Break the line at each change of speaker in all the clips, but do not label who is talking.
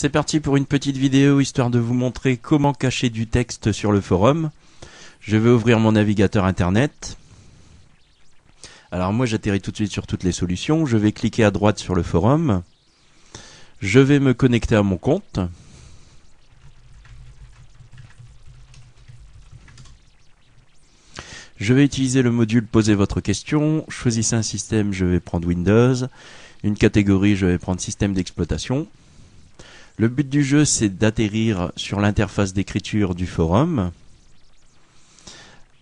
C'est parti pour une petite vidéo histoire de vous montrer comment cacher du texte sur le forum. Je vais ouvrir mon navigateur internet. Alors moi j'atterris tout de suite sur toutes les solutions. Je vais cliquer à droite sur le forum. Je vais me connecter à mon compte. Je vais utiliser le module Posez votre question. Choisissez un système, je vais prendre Windows. Une catégorie, je vais prendre système d'exploitation. Le but du jeu, c'est d'atterrir sur l'interface d'écriture du forum.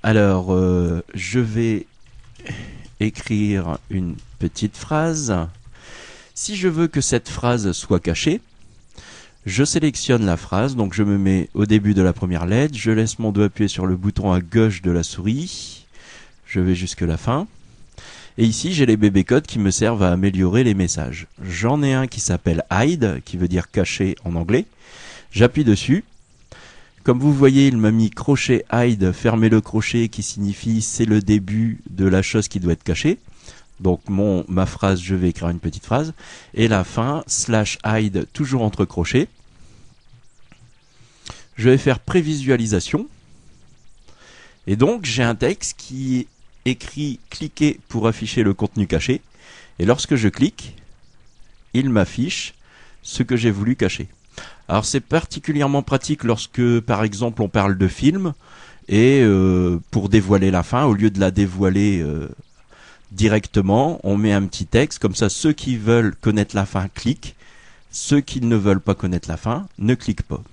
Alors, je vais écrire une petite phrase. Si je veux que cette phrase soit cachée, je sélectionne la phrase, donc je me mets au début de la première lettre, je laisse mon doigt appuyer sur le bouton à gauche de la souris, je vais jusque la fin. Et ici, j'ai les bébés codes qui me servent à améliorer les messages. J'en ai un qui s'appelle hide, qui veut dire cacher en anglais. J'appuie dessus. Comme vous voyez, il m'a mis crochet hide, fermez le crochet, qui signifie c'est le début de la chose qui doit être cachée. Donc ma phrase, je vais écrire une petite phrase. Et la fin, /hide, toujours entre crochets. Je vais faire prévisualisation. Et donc, j'ai un texte qui est écrit « Cliquez pour afficher le contenu caché ». Et lorsque je clique, il m'affiche ce que j'ai voulu cacher. Alors c'est particulièrement pratique lorsque, par exemple, on parle de film et pour dévoiler la fin, au lieu de la dévoiler directement, on met un petit texte, comme ça ceux qui veulent connaître la fin cliquent, ceux qui ne veulent pas connaître la fin ne cliquent pas.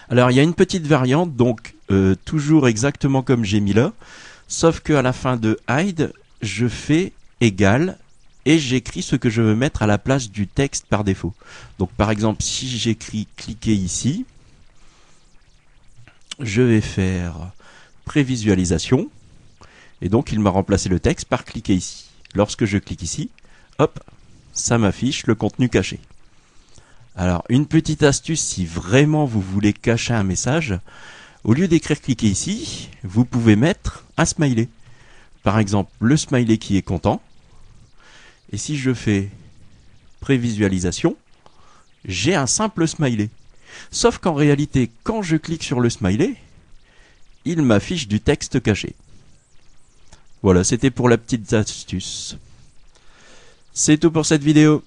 Alors il y a une petite variante, donc toujours exactement comme j'ai mis là, sauf qu'à la fin de hide, je fais égal et j'écris ce que je veux mettre à la place du texte par défaut. Donc par exemple, si j'écris cliquez ici, je vais faire prévisualisation et donc il m'a remplacé le texte par cliquez ici. Lorsque je clique ici, hop, ça m'affiche le contenu caché. Alors une petite astuce si vraiment vous voulez cacher un message, au lieu d'écrire cliquez ici, vous pouvez mettre un smiley. Par exemple, le smiley qui est content. Et si je fais prévisualisation, j'ai un simple smiley. Sauf qu'en réalité, quand je clique sur le smiley, il m'affiche du texte caché. Voilà, c'était pour la petite astuce. C'est tout pour cette vidéo.